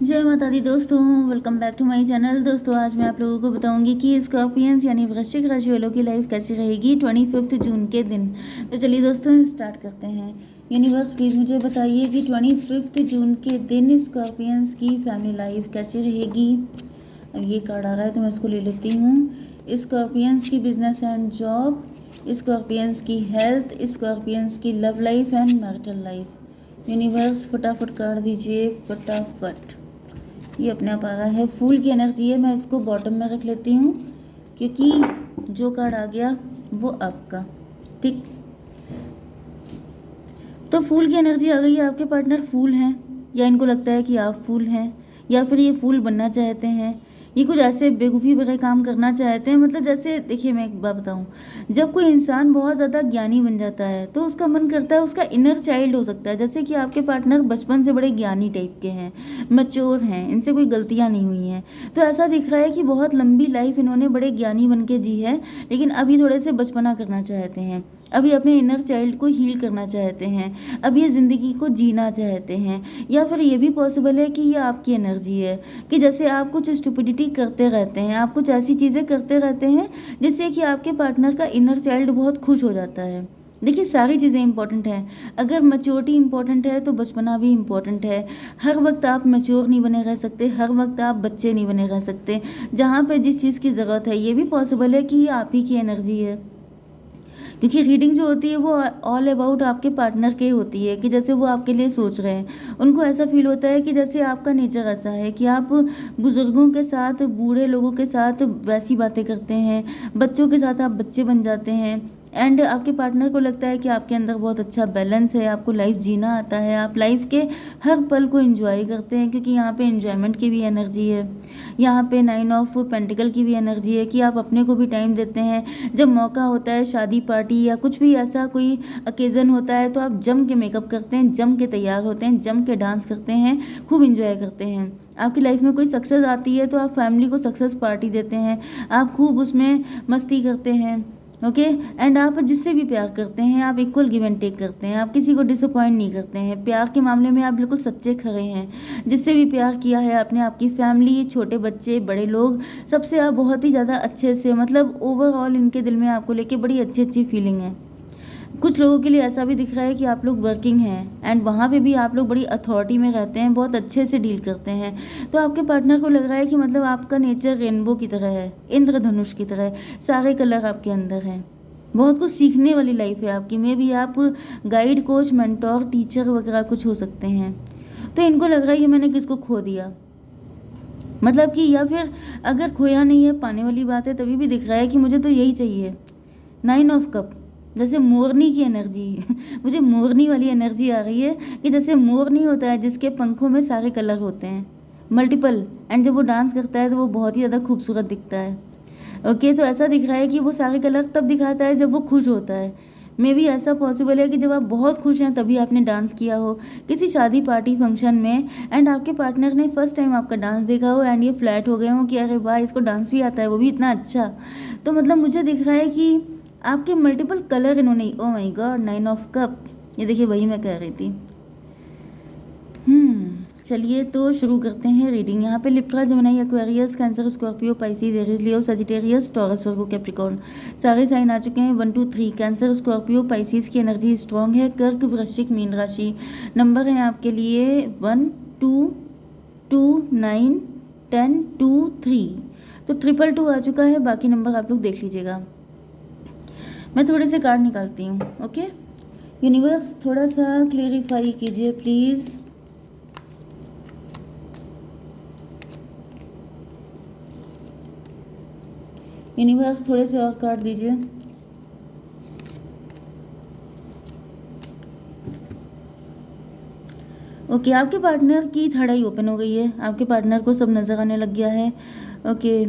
जय माता दी दोस्तों, welcome back to my channel. दोस्तों आज मैं आप लोगों को बताऊंगी कि स्कॉर्पियंस यानी वृश्चिक राशि वालों की लाइफ कैसी रहेगी 25 जून के दिन। तो चलिए दोस्तों स्टार्ट करते हैं। यूनिवर्स प्लीज़ मुझे बताइए कि 25 जून के दिन स्कॉर्पियंस की फैमिली लाइफ कैसी रहेगी। अब ये कार्ड आ रहा है तो मैं इसको ले लेती हूँ। स्कॉर्पियंस की बिजनेस एंड जॉब, स्कॉर्पियंस की हेल्थ, स्कॉर्पियंस की love life and marital life. Universe फटाफट कार्ड दीजिए, फटाफट। ये अपने आप आ रहा है, फूल की एनर्जी है। मैं इसको बॉटम में रख लेती हूँ क्योंकि जो कार्ड आ गया वो आपका, ठीक। तो फूल की एनर्जी आ गई है। आपके पार्टनर फूल हैं या इनको लगता है कि आप फूल हैं या फिर ये फूल बनना चाहते हैं। ये कुछ ऐसे बेवकूफ़ी भरे काम करना चाहते हैं। मतलब जैसे देखिए, मैं एक बात बताऊँ, जब कोई इंसान बहुत ज़्यादा ज्ञानी बन जाता है तो उसका मन करता है, उसका इनर चाइल्ड हो सकता है। जैसे कि आपके पार्टनर बचपन से बड़े ज्ञानी टाइप के हैं, मैच्योर हैं, इनसे कोई गलतियाँ नहीं हुई हैं। तो ऐसा दिख रहा है कि बहुत लंबी लाइफ इन्होंने बड़े ज्ञानी बन के जी है, लेकिन अभी थोड़े से बचपना करना चाहते हैं। अभी अपने इनर चाइल्ड को हील करना चाहते हैं, अब ये ज़िंदगी को जीना चाहते हैं। या फिर ये भी पॉसिबल है कि ये आपकी एनर्जी है कि जैसे आप कुछ स्टुपिडिटी करते रहते हैं, आप कुछ ऐसी चीज़ें करते रहते हैं जिससे कि आपके पार्टनर का इनर चाइल्ड बहुत खुश हो जाता है। देखिए, सारी चीज़ें इंपॉर्टेंट हैं। अगर मैच्योरिटी इंपॉर्टेंट है तो बचपना भी इंपॉर्टेंट है। हर वक्त आप मैच्योर नहीं बने रह सकते, हर वक्त आप बच्चे नहीं बने रह सकते। जहाँ पे जिस चीज़ की ज़रूरत है, ये भी पॉसिबल है कि ये आप ही की एनर्जी है। क्योंकि रीडिंग जो होती है वो ऑल अबाउट आपके पार्टनर के होती है कि जैसे वो आपके लिए सोच रहे हैं। उनको ऐसा फील होता है कि जैसे आपका नेचर ऐसा है कि आप बुज़ुर्गों के साथ, बूढ़े लोगों के साथ वैसी बातें करते हैं, बच्चों के साथ आप बच्चे बन जाते हैं। एंड आपके पार्टनर को लगता है कि आपके अंदर बहुत अच्छा बैलेंस है, आपको लाइफ जीना आता है, आप लाइफ के हर पल को एंजॉय करते हैं। क्योंकि यहाँ पे एंजॉयमेंट की भी एनर्जी है, यहाँ पे 9 ऑफ पेंटिकल की भी एनर्जी है कि आप अपने को भी टाइम देते हैं। जब मौका होता है, शादी पार्टी या कुछ भी ऐसा कोई ओकेज़न होता है, तो आप जम के मेकअप करते हैं, जम के तैयार होते हैं, जम के डांस करते हैं, खूब इंजॉय करते हैं। आपकी लाइफ में कोई सक्सेस आती है तो आप फैमिली को सक्सेस पार्टी देते हैं, आप खूब उसमें मस्ती करते हैं। ओके। एंड आप जिससे भी प्यार करते हैं आप इक्वल गिव एंड टेक करते हैं, आप किसी को डिसअपॉइंट नहीं करते हैं। प्यार के मामले में आप बिल्कुल सच्चे खरे हैं। जिससे भी प्यार किया है आपने, आपकी फैमिली, छोटे बच्चे, बड़े लोग, सबसे आप बहुत ही ज़्यादा अच्छे से, मतलब ओवरऑल इनके दिल में आपको लेके बड़ी अच्छी अच्छी फीलिंग है। कुछ लोगों के लिए ऐसा भी दिख रहा है कि आप लोग वर्किंग हैं एंड वहाँ पे भी आप लोग बड़ी अथॉरिटी में रहते हैं, बहुत अच्छे से डील करते हैं। तो आपके पार्टनर को लग रहा है कि मतलब आपका नेचर रेनबो की तरह है, इंद्रधनुष की तरह, सारे कलर आपके अंदर हैं। बहुत कुछ सीखने वाली लाइफ है आपकी। में भी आप गाइड, कोच, मेंटोर, टीचर वगैरह कुछ हो सकते हैं। तो इनको लग रहा है कि मैंने किसको खो दिया, मतलब कि, या फिर अगर खोया नहीं है, पाने वाली बात है, तभी भी दिख रहा है कि मुझे तो यही चाहिए। 9 ऑफ कप, जैसे मोरनी की एनर्जी मुझे मोरनी वाली एनर्जी आ रही है कि जैसे मोर नहीं होता है जिसके पंखों में सारे कलर होते हैं, मल्टीपल, एंड जब वो डांस करता है तो वो बहुत ही ज़्यादा खूबसूरत दिखता है। ओके, तो ऐसा दिख रहा है कि वो सारे कलर तब दिखाता है जब वो खुश होता है। मे भी ऐसा पॉसिबल है कि जब आप बहुत खुश हैं तभी आपने डांस किया हो किसी शादी पार्टी फंक्शन में, एंड आपके पार्टनर ने फर्स्ट टाइम आपका डांस देखा हो एंड ये फ्लैट हो गए हो कि अरे वाह, इसको डांस भी आता है, वो भी इतना अच्छा। तो मतलब मुझे दिख रहा है कि आपके मल्टीपल कलर इन्होंने, oh my God, 9 of cup, ये देखिए वही मैं कह रही थी। चलिए तो शुरू करते हैं रीडिंग। यहाँ पे Libra, Gemini, Aquarius, Cancer, Scorpio, Pisces, Aries, Leo, Sagittarius, Taurus, Virgo, Capricorn, सारे साइन आ चुके हैं। 1 2 3, कैंसर, स्कॉर्पियो, पाइसिस की एनर्जी स्ट्रॉन्ग है। कर्क, वृश्चिक, मीन राशि। नंबर है आपके लिए 1 2 2 9 10 2 3, तो 222 आ चुका है। बाकी नंबर आप लोग देख लीजिएगा। मैं थोड़े से कार्ड निकालती हूँ। ओके, यूनिवर्स थोड़ा सा क्लेरिफाई कीजिए प्लीज़। यूनिवर्स थोड़े से और कार्ड दीजिए। ओके, आपके पार्टनर की थर्ड आई ओपन हो गई है, आपके पार्टनर को सब नज़र आने लग गया है। ओके,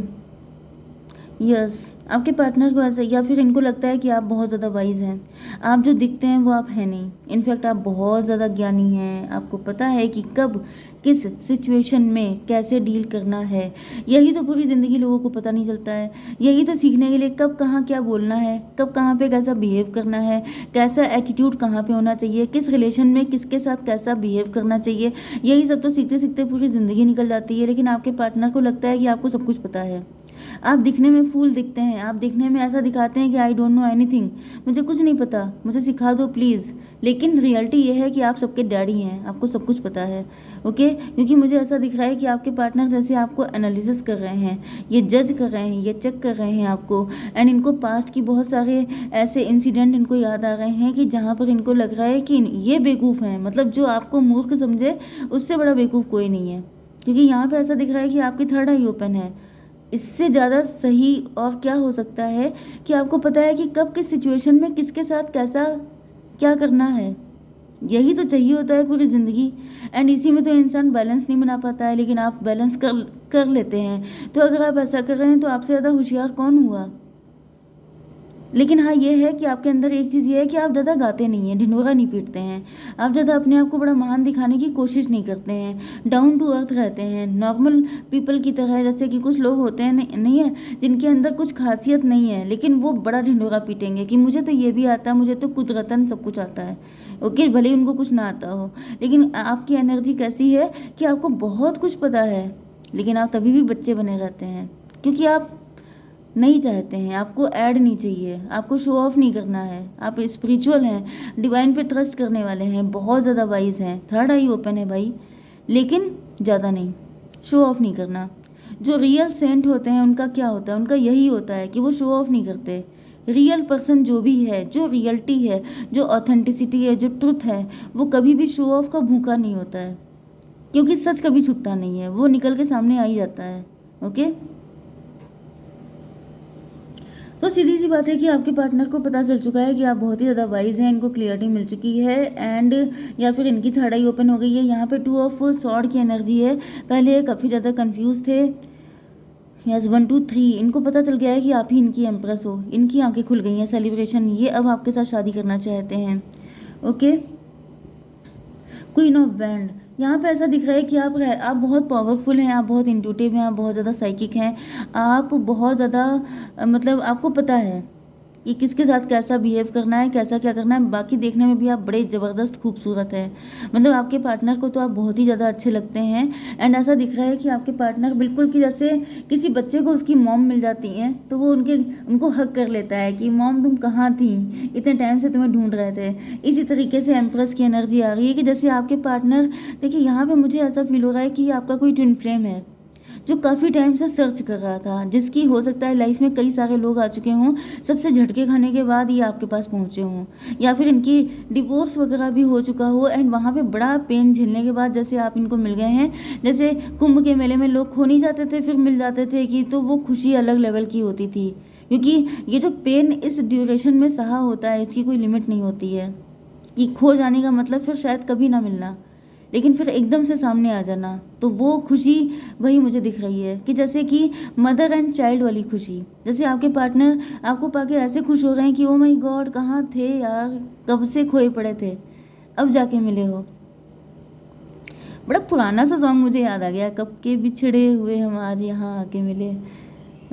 यस, आपके पार्टनर को ऐसा, या फिर इनको लगता है कि आप बहुत ज़्यादा वाइज हैं। आप जो दिखते हैं वो आप हैं नहीं, इनफैक्ट आप बहुत ज़्यादा ज्ञानी हैं। आपको पता है कि कब किस सिचुएशन में कैसे डील करना है, यही तो पूरी ज़िंदगी लोगों को पता नहीं चलता है। यही तो सीखने के लिए कब कहाँ क्या बोलना है, कब कहाँ पे कैसा बिहेव करना है, कैसा एटीट्यूड कहाँ पे होना चाहिए, किस रिलेशन में किसके साथ कैसा बिहेव करना चाहिए, यही सब तो सीखते सीखते पूरी ज़िंदगी निकल जाती है। लेकिन आपके पार्टनर को लगता है कि आपको सब कुछ पता है। आप दिखने में फूल दिखते हैं, आप दिखने में ऐसा दिखाते हैं कि आई डोंट नो एनीथिंग, मुझे कुछ नहीं पता, मुझे सिखा दो प्लीज़। लेकिन रियलिटी ये है कि आप सबके डैडी हैं, आपको सब कुछ पता है। ओके, क्योंकि मुझे ऐसा दिख रहा है कि आपके पार्टनर जैसे आपको एनालिसिस कर रहे हैं, ये जज कर रहे हैं, ये चेक कर रहे हैं आपको। एंड इनको पास्ट की बहुत सारे ऐसे इंसिडेंट इनको याद आ रहे हैं कि जहाँ पर इनको लग रहा है कि ये बेवकूफ़ हैं, मतलब जो आपको मूर्ख समझे उससे बड़ा बेवकूफ़ कोई नहीं है। क्योंकि यहाँ पे ऐसा दिख रहा है कि आपकी थर्ड आई ओपन है। इससे ज़्यादा सही और क्या हो सकता है कि आपको पता है कि कब किस सिचुएशन में किसके साथ कैसा क्या करना है। यही तो चाहिए होता है पूरी ज़िंदगी। एंड इसी में तो इंसान बैलेंस नहीं बना पाता है, लेकिन आप बैलेंस कर लेते हैं। तो अगर आप ऐसा कर रहे हैं तो आपसे ज़्यादा होशियार कौन हुआ। लेकिन हाँ, ये है कि आपके अंदर एक चीज़ ये है कि आप ज़्यादा गाते नहीं हैं, ढिंढोरा नहीं पीटते हैं, आप ज़्यादा अपने आप को बड़ा महान दिखाने की कोशिश नहीं करते हैं, डाउन टू अर्थ रहते हैं, नॉर्मल पीपल की तरह। जैसे कि कुछ लोग होते हैं नहीं है जिनके अंदर कुछ खासियत नहीं है, लेकिन वो बड़ा ढिंढोरा पीटेंगे कि मुझे तो ये भी आता है, मुझे तो कुदरतन सब कुछ आता है। ओके, भले ही उनको कुछ ना आता हो। लेकिन आपकी एनर्जी कैसी है कि आपको बहुत कुछ पता है, लेकिन आप तभी भी बच्चे बने रहते हैं क्योंकि आप नहीं चाहते हैं, आपको ऐड नहीं चाहिए, आपको शो ऑफ नहीं करना है। आप स्पिरिचुअल हैं, डिवाइन पे ट्रस्ट करने वाले हैं, बहुत ज़्यादा वाइज हैं, थर्ड आई ओपन है भाई, लेकिन ज़्यादा नहीं, शो ऑफ नहीं करना। जो रियल सेंट होते हैं उनका क्या होता है, उनका यही होता है कि वो शो ऑफ नहीं करते। रियल पर्सन जो भी है, जो रियलिटी है, जो ऑथेंटिसिटी है, जो ट्रुथ है, वो कभी भी शो ऑफ का भूखा नहीं होता है, क्योंकि सच कभी छुपता नहीं है, वो निकल के सामने आ ही जाता है। ओके, तो सीधी सी बात है कि आपके पार्टनर को पता चल चुका है कि आप बहुत ही ज़्यादा वाइज हैं, इनको क्लियरिटी मिल चुकी है। एंड या फिर इनकी थर्ड आई ओपन हो गई है। यहाँ पे 2 ऑफ सॉर्ड की एनर्जी है। पहले काफ़ी ज़्यादा कंफ्यूज थे। यस, 1 2 3 इनको पता चल गया है कि आप ही इनकी एम्प्रेस हो, इनकी आंखें खुल गई हैं, सेलिब्रेशन, ये अब आपके साथ शादी करना चाहते हैं। ओके, क्वीन ऑफ बैंड, यहाँ पे ऐसा दिख रहा है कि आप बहुत पावरफुल हैं, आप बहुत इंट्यूटिव हैं, आप बहुत ज़्यादा साइकिक हैं, आप बहुत ज़्यादा मतलब आपको पता है कि किसके साथ कैसा बिहेव करना है, कैसा क्या करना है। बाकी देखने में भी आप बड़े ज़बरदस्त खूबसूरत है, मतलब आपके पार्टनर को तो आप बहुत ही ज़्यादा अच्छे लगते हैं। एंड ऐसा दिख रहा है कि आपके पार्टनर बिल्कुल कि जैसे किसी बच्चे को उसकी मॉम मिल जाती हैं तो वो उनको हक कर लेता है कि मॉम तुम कहाँ थी, इतने टाइम से तुम्हें ढूंढ रहे थे। इसी तरीके से एम्प्रेस की एनर्जी आ रही है कि जैसे आपके पार्टनर, देखिए यहाँ पे मुझे ऐसा फील हो रहा है कि आपका कोई ट्विन फ्लेम है जो काफ़ी टाइम से सर्च कर रहा था, जिसकी हो सकता है लाइफ में कई सारे लोग आ चुके हों, सबसे झटके खाने के बाद ये आपके पास पहुँचे हों, या फिर इनकी डिवोर्स वगैरह भी हो चुका हो। एंड वहाँ पे बड़ा पेन झेलने के बाद जैसे आप इनको मिल गए हैं, जैसे कुंभ के मेले में लोग खो नहीं जाते थे फिर मिल जाते थे, कि तो वो खुशी अलग लेवल की होती थी। क्योंकि ये जो पेन इस ड्यूरेशन में सहा होता है, इसकी कोई लिमिट नहीं होती है कि खो जाने का मतलब फिर शायद कभी ना मिलना, लेकिन फिर एकदम से सामने आ जाना, तो वो खुशी वही मुझे दिख रही है कि जैसे कि मदर एंड चाइल्ड वाली खुशी। जैसे आपके पार्टनर आपको पाके ऐसे खुश हो रहे हैं कि ओ माय गॉड, कहाँ थे यार, कब से खोए पड़े थे, अब जाके मिले हो। बड़ा पुराना सा सॉन्ग मुझे याद आ गया, कब के बिछड़े हुए हम आज यहाँ आके मिले,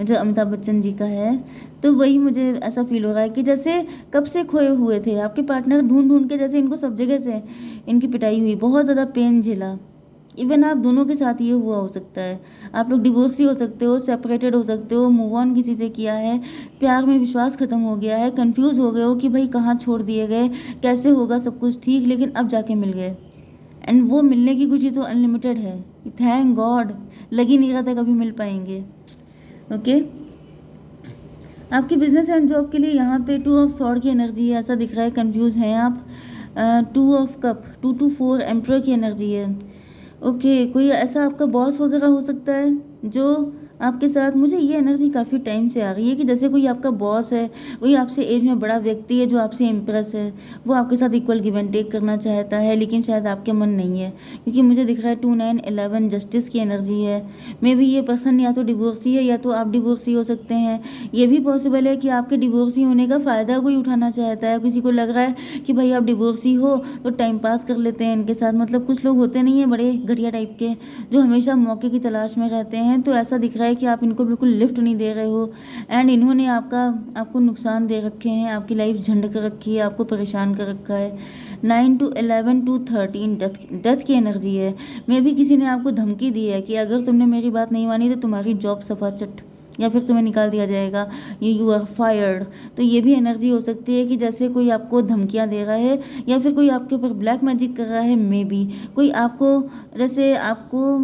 जो अमिताभ बच्चन जी का है। तो वही मुझे ऐसा फील हो रहा है कि जैसे कब से खोए हुए थे आपके पार्टनर, ढूंढ ढूंढ के, जैसे इनको सब जगह से इनकी पिटाई हुई, बहुत ज़्यादा पेन झेला। इवन आप दोनों के साथ ये हुआ हो सकता है, आप लोग डिवोर्सी हो सकते हो, सेपरेटेड हो सकते हो, मूव ऑन किसी से किया है, प्यार में विश्वास खत्म हो गया है, कंफ्यूज हो गए हो कि भाई कहाँ छोड़ दिए गए, कैसे होगा सब कुछ ठीक, लेकिन अब जाके मिल गए। एंड वो मिलने की खुशी तो अनलिमिटेड है, थैंक गॉड, लग ही नहीं रहा था कभी मिल पाएंगे। ओके, आपकी बिजनेस एंड जॉब के लिए यहाँ पे 2 ऑफ सॉर्ड की एनर्जी है, ऐसा दिख रहा है, कंफ्यूज हैं आप। 2 ऑफ कप, 2 to 4 एम्परर की एनर्जी है। ओके, कोई ऐसा आपका बॉस वगैरह हो सकता है जो आपके साथ मुझे ये एनर्जी काफ़ी टाइम से आ रही है कि जैसे कोई आपका बॉस है, कोई आपसे एज में बड़ा व्यक्ति है जो आपसे इम्प्रेस है, वो आपके साथ इक्वल गिव एंड टेक करना चाहता है, लेकिन शायद आपके मन नहीं है, क्योंकि मुझे दिख रहा है 2 9 11 जस्टिस की एनर्जी है। मे बी ये पर्सन या तो डिवोर्सी है या तो आप डिवोर्सी हो सकते हैं। ये भी पॉसिबल है कि आपके डिवोर्सी होने का फ़ायदा कोई उठाना चाहता है। किसी को लग रहा है कि भाई आप डिवोर्सी हो तो टाइम पास कर लेते हैं इनके साथ। मतलब कुछ लोग होते नहीं है बड़े घटिया टाइप के जो हमेशा मौके की तलाश में रहते हैं। तो ऐसा दिख रहा है कि आप इनको बिल्कुल लिफ्ट नहीं दे रहे हो एंड इन्होंने आपको नुकसान दे रखे हैं, आपकी लाइफ झंड कर रखी है, आपको परेशान कर रखा है। 9 to 11 to 13 डेथ की एनर्जी है। मे भी किसी ने आपको धमकी दी है कि अगर तुमने मेरी बात नहीं मानी तो तुम्हारी जॉब सफा चट, या फिर तुम्हें निकाल दिया जाएगा, यू आर फायर्ड। तो ये भी एनर्जी हो सकती है कि जैसे कोई आपको धमकियां दे रहा है या फिर कोई आपके ऊपर ब्लैक मैजिक कर रहा है। मे बी कोई आपको जैसे आपको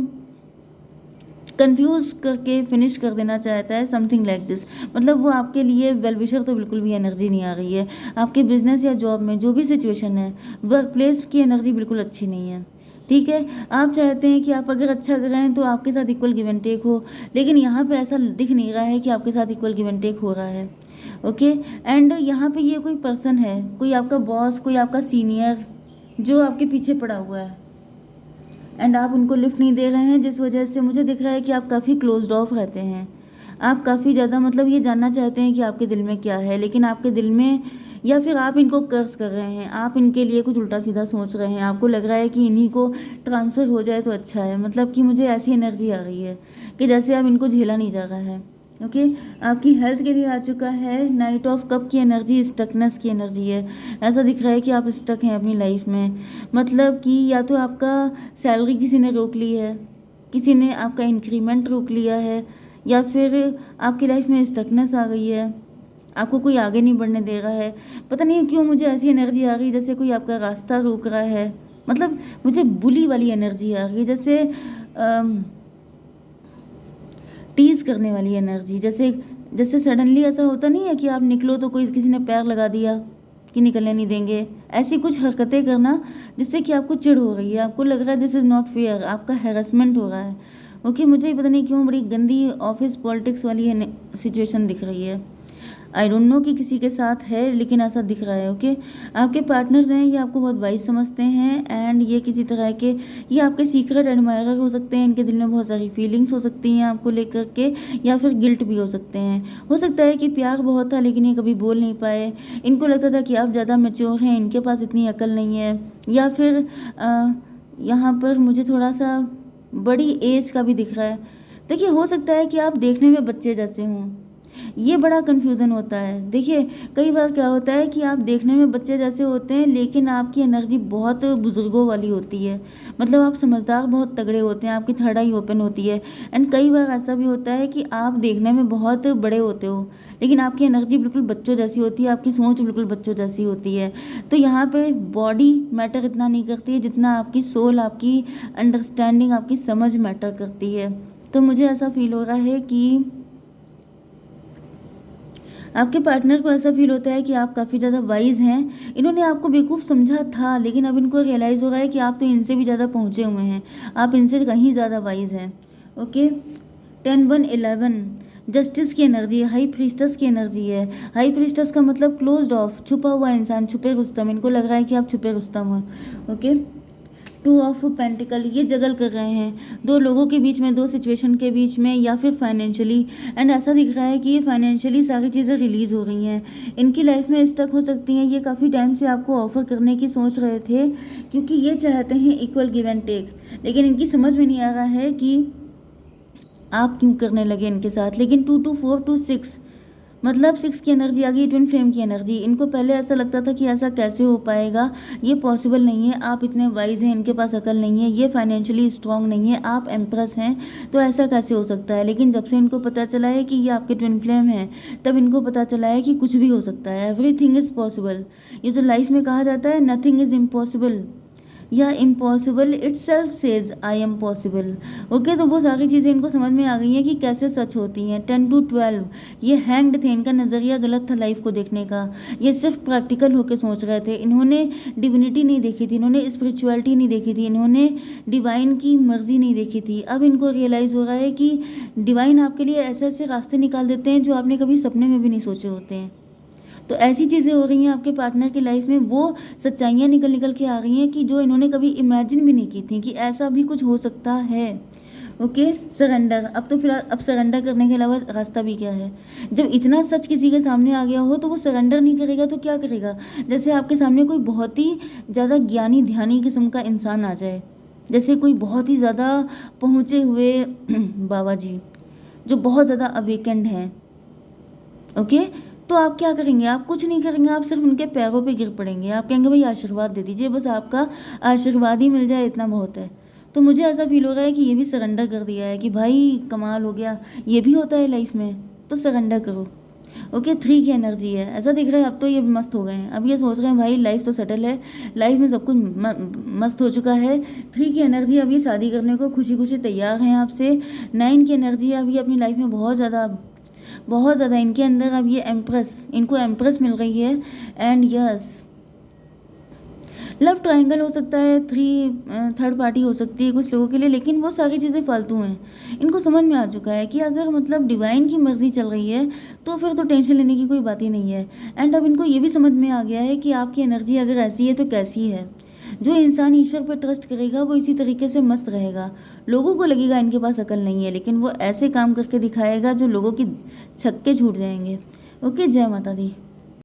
कंफ्यूज करके फिनिश कर देना चाहता है, समथिंग लाइक दिस। मतलब वो आपके लिए वेल विशर तो बिल्कुल भी एनर्जी नहीं आ रही है। आपके बिजनेस या जॉब में जो भी सिचुएशन है, वर्क प्लेस की एनर्जी बिल्कुल अच्छी नहीं है। ठीक है, आप चाहते हैं कि आप अगर अच्छा कर रहे हैं तो आपके साथ इक्वल गिव एंड टेक हो, लेकिन यहाँ पे ऐसा दिख नहीं रहा है कि आपके साथ इक्वल गिव एंड टेक हो रहा है। ओके, एंड यहाँ पे ये कोई पर्सन है, कोई आपका बॉस, कोई आपका सीनियर जो आपके पीछे पड़ा हुआ है एंड आप उनको लिफ्ट नहीं दे रहे हैं, जिस वजह से मुझे दिख रहा है कि आप काफ़ी क्लोज्ड ऑफ रहते हैं। आप काफ़ी ज़्यादा मतलब ये जानना चाहते हैं कि आपके दिल में क्या है, लेकिन आपके दिल में या फिर आप इनको कर्स कर रहे हैं, आप इनके लिए कुछ उल्टा सीधा सोच रहे हैं। आपको लग रहा है कि इन्हीं को ट्रांसफ़र हो जाए तो अच्छा है। मतलब कि मुझे ऐसी एनर्जी आ रही है कि जैसे अब इनको झेला नहीं जा रहा है। ओके, आपकी हेल्थ के लिए आ चुका है नाइट ऑफ कप की एनर्जी, स्टकनेस की एनर्जी है। ऐसा दिख रहा है कि आप स्टक हैं अपनी लाइफ में। मतलब कि या तो आपका सैलरी किसी ने रोक ली है, किसी ने आपका इंक्रीमेंट रोक लिया है, या फिर आपकी लाइफ में स्टकनेस आ गई है, आपको कोई आगे नहीं बढ़ने दे रहा है। पता नहीं क्यों मुझे ऐसी एनर्जी आ रही है जैसे कोई आपका रास्ता रोक रहा है। मतलब मुझे बुली वाली एनर्जी आ रही है, जैसे टीज करने वाली एनर्जी। जैसे जैसे सडनली ऐसा होता नहीं है कि आप निकलो तो कोई किसी ने पैर लगा दिया कि निकलने नहीं देंगे। ऐसी कुछ हरकतें करना जिससे कि आपको चिढ़ हो रही है, आपको लग रहा है दिस इज़ नॉट फेयर, आपका हैरेसमेंट हो रहा है। ओके, मुझे पता नहीं क्यों बड़ी गंदी ऑफिस पॉलिटिक्स वाली सिचुएशन दिख रही है। आई डोंट नो कि किसी के साथ है, लेकिन ऐसा दिख रहा है। ओके, आपके पार्टनर हैं, ये आपको बहुत वाइज समझते हैं एंड ये किसी तरह के, ये आपके सीक्रेट एडमायरर हो सकते हैं। इनके दिल में बहुत सारी फीलिंग्स हो सकती हैं आपको लेकर के, या फिर गिल्ट भी हो सकते हैं। हो सकता है कि प्यार बहुत था लेकिन ये कभी बोल नहीं पाए। इनको लगता था कि आप ज़्यादा मैच्योर हैं, इनके पास इतनी अकल नहीं है। या फिर यहाँ पर मुझे थोड़ा सा बड़ी एज का भी दिख रहा है। देखिए, हो सकता है कि आप देखने में बच्चे जैसे हों, ये बड़ा कन्फ्यूज़न होता है। देखिए, कई बार क्या होता है कि आप देखने में बच्चे जैसे होते हैं लेकिन आपकी एनर्जी बहुत बुजुर्गों वाली होती है। मतलब आप समझदार बहुत तगड़े होते हैं, आपकी थर्ड आई ओपन होती है। एंड कई बार ऐसा भी होता है कि आप देखने में बहुत बड़े होते हो लेकिन आपकी एनर्जी बिल्कुल बच्चों जैसी होती है, आपकी सोच बिल्कुल बच्चों जैसी होती है। तो यहाँ पे बॉडी मैटर इतना नहीं करती है जितना आपकी सोल, आपकी अंडरस्टैंडिंग, आपकी समझ मैटर करती है। तो मुझे ऐसा फील हो रहा है कि आपके पार्टनर को ऐसा फील होता है कि आप काफ़ी ज़्यादा वाइज हैं। इन्होंने आपको बेवकूफ़ समझा था लेकिन अब इनको रियलाइज़ हो रहा है कि आप तो इनसे भी ज़्यादा पहुँचे हुए हैं, आप इनसे कहीं ज़्यादा वाइज हैं। ओके, 10 1 11 जस्टिस की एनर्जी है, हाई प्रीस्टस की एनर्जी है। हाई प्रीस्टस का मतलब क्लोज्ड ऑफ, छुपा हुआ इंसान, छुपे रुस्तम। इनको लग रहा है कि आप छुपे रुस्तम हो। ओके, 2 ऑफ पेंटिकल, ये जगल कर रहे हैं दो लोगों के बीच में, दो सिचुएशन के बीच में, या फिर फाइनेंशियली। एंड ऐसा दिख रहा है कि ये फाइनेंशियली सारी चीज़ें रिलीज़ हो रही हैं, इनकी लाइफ में स्टक हो सकती हैं। ये काफ़ी टाइम से आपको ऑफर करने की सोच रहे थे क्योंकि ये चाहते हैं इक्वल गिव एंड टेक, लेकिन इनकी समझ में नहीं आ रहा है कि आप क्यों करने लगे इनके साथ। लेकिन 2 2 4 2 6 मतलब 6 की एनर्जी आ गई, ट्विन फ्लेम की एनर्जी। इनको पहले ऐसा लगता था कि ऐसा कैसे हो पाएगा, ये पॉसिबल नहीं है, आप इतने वाइज हैं, इनके पास अकल नहीं है, ये फाइनेंशियली स्ट्रांग नहीं है, आप एम्प्रेस हैं, तो ऐसा कैसे हो सकता है। लेकिन जब से इनको पता चला है कि ये आपके ट्विन फ्लेम हैं, तब इनको पता चला है कि कुछ भी हो सकता है, एवरीथिंग इज़ पॉसिबल। ये जो लाइफ में कहा जाता है नथिंग इज़ इम्पॉसिबल, या impossible itself says I am possible. Okay, तो वो सारी चीज़ें इनको समझ में आ गई हैं कि कैसे सच होती हैं। 10 to 12 ये हैंग्ड थे, इनका नज़रिया गलत था लाइफ को देखने का। ये सिर्फ प्रैक्टिकल होकर सोच रहे थे, इन्होंने डिविनिटी नहीं देखी थी, इन्होंने स्पिरिचुअलिटी नहीं देखी थी, इन्होंने डिवाइन की मर्जी नहीं देखी थी। अब इनको रियलाइज़ हो रहा है कि डिवाइन आपके लिए ऐसे ऐसे रास्ते निकाल देते हैं जो आपने कभी सपने में भी नहीं सोचे होते हैं। तो ऐसी चीज़ें हो रही हैं आपके पार्टनर की लाइफ में, वो सच्चाइयाँ निकल निकल के आ रही हैं कि जो इन्होंने कभी इमेजिन भी नहीं की थी कि ऐसा भी कुछ हो सकता है। Okay, surrender. अब तो फिलहाल अब सरेंडर करने के अलावा रास्ता भी क्या है? जब इतना सच किसी के सामने आ गया हो तो वो सरेंडर नहीं करेगा तो क्या करेगा? जैसे आपके सामने कोई बहुत ही ज़्यादा ज्ञानी ध्यानी किस्म का इंसान आ जाए, जैसे कोई बहुत ही ज़्यादा पहुँचे हुए बाबा जी जो बहुत ज़्यादा अवेकेंड हैं। ओके, तो आप क्या करेंगे? आप कुछ नहीं करेंगे, आप सिर्फ उनके पैरों पे गिर पड़ेंगे। आप कहेंगे भाई आशीर्वाद दे दीजिए, बस आपका आशीर्वाद ही मिल जाए इतना बहुत है। तो मुझे ऐसा फील हो रहा है कि ये भी सरेंडर कर दिया है कि भाई कमाल हो गया, ये भी होता है लाइफ में, तो सरेंडर करो। ओके, 3 की एनर्जी है, ऐसा दिख रहा है अब तो ये मस्त हो गए हैं। अब ये सोच रहे हैं भाई लाइफ तो सेटल है, लाइफ में सब कुछ मस्त हो चुका है। 3 की एनर्जी, अब ये शादी करने को खुशी खुशी तैयार हैं आपसे। 9 की एनर्जी, अब ये अपनी लाइफ में बहुत ज़्यादा इनके अंदर अब ये इनको एम्प्रेस मिल रही है। एंड यस, लव ट्रायंगल हो सकता है, थर्ड पार्टी हो सकती है कुछ लोगों के लिए, लेकिन वो सारी चीज़ें फालतू हैं। इनको समझ में आ चुका है कि अगर मतलब डिवाइन की मर्जी चल रही है तो फिर तो टेंशन लेने की कोई बात ही नहीं है। एंड अब इनको ये भी समझ में आ गया है कि आपकी एनर्जी अगर ऐसी है तो कैसी है। जो इंसान ईश्वर पर ट्रस्ट करेगा वो इसी तरीके से मस्त रहेगा। लोगों को लगेगा इनके पास अकल नहीं है, लेकिन वो ऐसे काम करके दिखाएगा जो लोगों की छक्के छूट जाएंगे। ओके, जय माता दी।